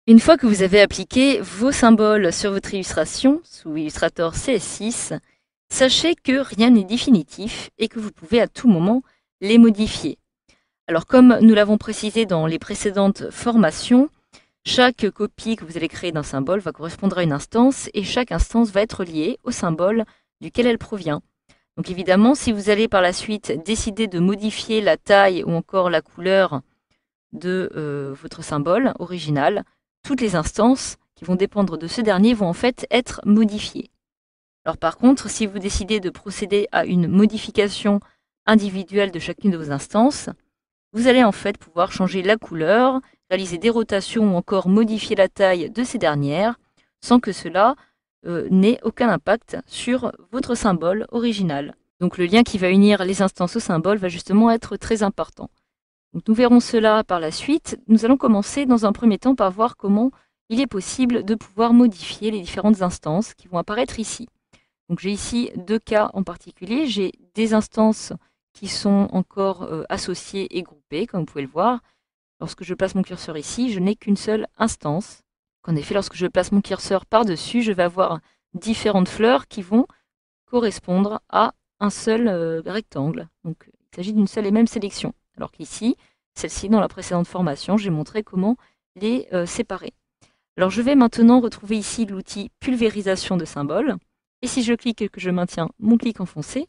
Une fois que vous avez appliqué vos symboles sur votre illustration sous Illustrator CS6, sachez que rien n'est définitif et que vous pouvez à tout moment les modifier. Alors comme nous l'avons précisé dans les précédentes formations, chaque copie que vous allez créer d'un symbole va correspondre à une instance et chaque instance va être liée au symbole duquel elle provient. Donc évidemment, si vous allez par la suite décider de modifier la taille ou encore la couleur de votre symbole original, toutes les instances qui vont dépendre de ce dernier vont en fait être modifiées. Alors par contre, si vous décidez de procéder à une modification individuelle de chacune de vos instances, vous allez en fait pouvoir changer la couleur, réaliser des rotations ou encore modifier la taille de ces dernières sans que cela n'ait aucun impact sur votre symbole original. Donc le lien qui va unir les instances au symbole va justement être très important. Donc nous verrons cela par la suite. Nous allons commencer dans un premier temps par voir comment il est possible de pouvoir modifier les différentes instances qui vont apparaître ici. Donc j'ai ici deux cas en particulier. J'ai des instances qui sont encore associées et groupées, comme vous pouvez le voir. Lorsque je place mon curseur ici, je n'ai qu'une seule instance. En effet, lorsque je place mon curseur par-dessus, je vais avoir différentes fleurs qui vont correspondre à un seul rectangle. Donc il s'agit d'une seule et même sélection. Alors qu'ici, celle-ci, dans la précédente formation, j'ai montré comment les séparer. Alors je vais maintenant retrouver ici l'outil pulvérisation de symboles. Et si je clique et que je maintiens mon clic enfoncé,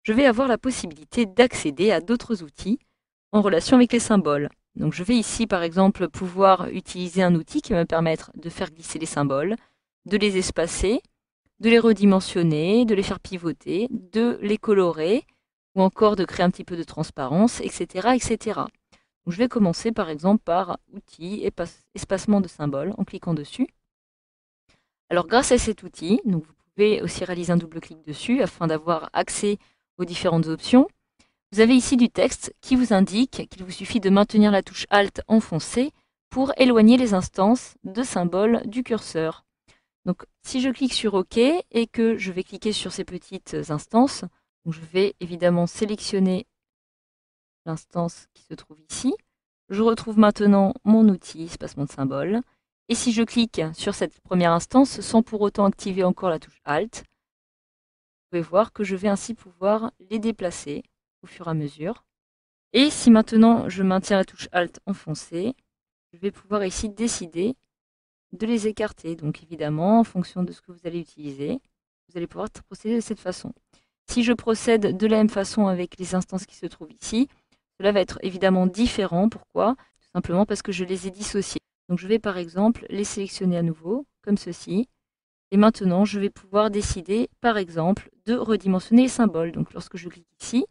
je vais avoir la possibilité d'accéder à d'autres outils en relation avec les symboles. Donc je vais ici par exemple pouvoir utiliser un outil qui va me permettre de faire glisser les symboles, de les espacer, de les redimensionner, de les faire pivoter, de les colorer, ou encore de créer un petit peu de transparence, etc. etc. Donc, je vais commencer par exemple par outils, espacement de symboles, en cliquant dessus. Alors grâce à cet outil, donc vous pouvez aussi réaliser un double clic dessus afin d'avoir accès aux différentes options. Vous avez ici du texte qui vous indique qu'il vous suffit de maintenir la touche Alt enfoncée pour éloigner les instances de symboles du curseur. Donc si je clique sur OK et que je vais cliquer sur ces petites instances, donc je vais évidemment sélectionner l'instance qui se trouve ici. Je retrouve maintenant mon outil espacement de symboles. Et si je clique sur cette première instance sans pour autant activer encore la touche Alt, vous pouvez voir que je vais ainsi pouvoir les déplacer au fur et à mesure. Et si maintenant je maintiens la touche Alt enfoncée, je vais pouvoir ici décider de les écarter. Donc évidemment, en fonction de ce que vous allez utiliser, vous allez pouvoir procéder de cette façon. Si je procède de la même façon avec les instances qui se trouvent ici, cela va être évidemment différent. Pourquoi? Tout simplement parce que je les ai dissociés. Donc je vais par exemple les sélectionner à nouveau, comme ceci. Et maintenant, je vais pouvoir décider, par exemple, de redimensionner les symboles. Donc lorsque je clique ici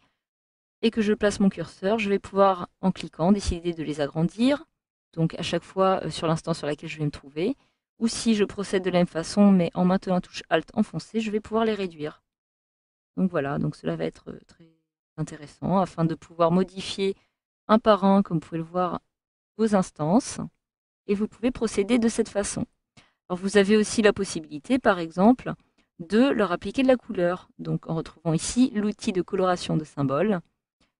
et que je place mon curseur, je vais pouvoir, en cliquant, décider de les agrandir, donc à chaque fois sur l'instance sur laquelle je vais me trouver. Ou si je procède de la même façon, mais en maintenant la touche Alt enfoncée, je vais pouvoir les réduire. Donc voilà, donc cela va être très intéressant afin de pouvoir modifier un par un, comme vous pouvez le voir, vos instances. Et vous pouvez procéder de cette façon. Alors vous avez aussi la possibilité, par exemple, de leur appliquer de la couleur. Donc en retrouvant ici l'outil de coloration de symboles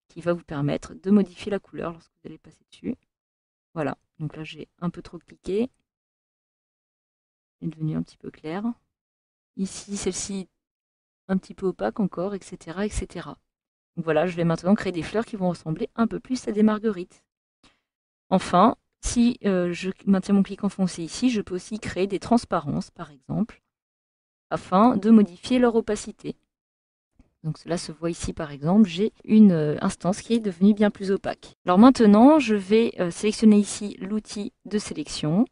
qui va vous permettre de modifier la couleur lorsque vous allez passer dessus. Voilà, donc là j'ai un peu trop cliqué. Elle est devenue un petit peu claire. Ici, celle-ci un petit peu opaque encore, etc. etc. Donc voilà, je vais maintenant créer des fleurs qui vont ressembler un peu plus à des marguerites. Enfin, si je maintiens mon clic enfoncé ici, je peux aussi créer des transparences, par exemple, afin de modifier leur opacité. Donc cela se voit ici par exemple, j'ai une instance qui est devenue bien plus opaque. Alors maintenant, je vais sélectionner ici l'outil de sélection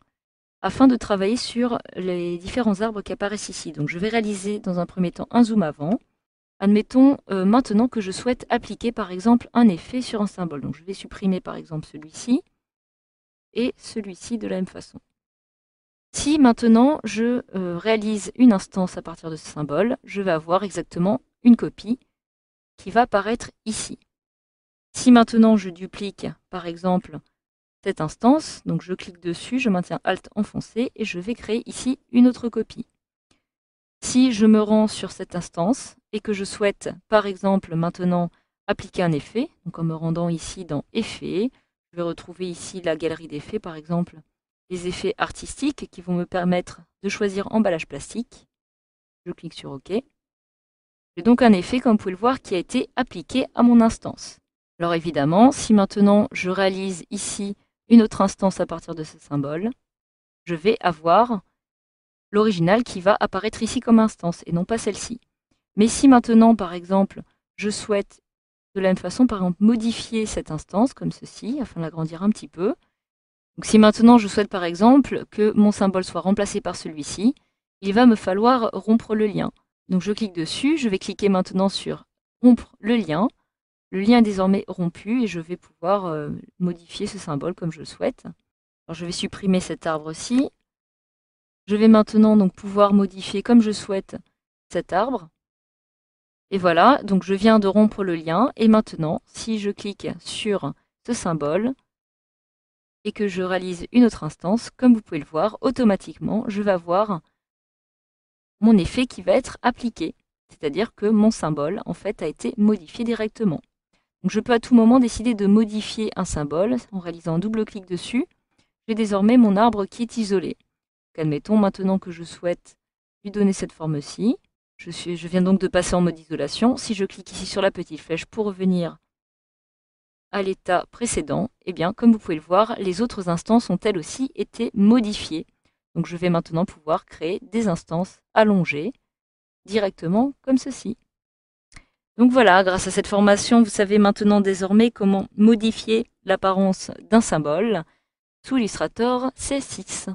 afin de travailler sur les différents arbres qui apparaissent ici. Donc je vais réaliser dans un premier temps un zoom avant. Admettons maintenant que je souhaite appliquer par exemple un effet sur un symbole. Donc je vais supprimer par exemple celui-ci et celui-ci de la même façon. Si maintenant je réalise une instance à partir de ce symbole, je vais avoir exactement une copie qui va apparaître ici. Si maintenant je duplique, par exemple, cette instance, donc je clique dessus, je maintiens Alt enfoncé et je vais créer ici une autre copie. Si je me rends sur cette instance et que je souhaite, par exemple, maintenant appliquer un effet, donc en me rendant ici dans Effets, je vais retrouver ici la galerie d'effets, par exemple, les effets artistiques qui vont me permettre de choisir emballage plastique. Je clique sur OK. J'ai donc un effet, comme vous pouvez le voir, qui a été appliqué à mon instance. Alors évidemment, si maintenant je réalise ici une autre instance à partir de ce symbole, je vais avoir l'original qui va apparaître ici comme instance et non pas celle-ci. Mais si maintenant, par exemple, je souhaite de la même façon, par exemple, modifier cette instance comme ceci, afin de l'agrandir un petit peu. Donc si maintenant je souhaite par exemple que mon symbole soit remplacé par celui-ci, il va me falloir rompre le lien. Donc je clique dessus, je vais cliquer maintenant sur rompre le lien. Le lien est désormais rompu et je vais pouvoir modifier ce symbole comme je le souhaite. Alors je vais supprimer cet arbre-ci. Je vais maintenant donc pouvoir modifier comme je souhaite cet arbre. Et voilà, donc je viens de rompre le lien. Et maintenant, si je clique sur ce symbole et que je réalise une autre instance, comme vous pouvez le voir, automatiquement, je vais avoir mon effet qui va être appliqué. C'est-à-dire que mon symbole, en fait, a été modifié directement. Donc je peux à tout moment décider de modifier un symbole en réalisant un double clic dessus. J'ai désormais mon arbre qui est isolé. Donc, admettons maintenant que je souhaite lui donner cette forme-ci. Je viens donc de passer en mode isolation. Si je clique ici sur la petite flèche pour revenir à l'état précédent, eh bien, comme vous pouvez le voir, les autres instances ont elles aussi été modifiées. Donc je vais maintenant pouvoir créer des instances allongées directement comme ceci. Donc voilà, grâce à cette formation, vous savez maintenant désormais comment modifier l'apparence d'un symbole sous Illustrator C6.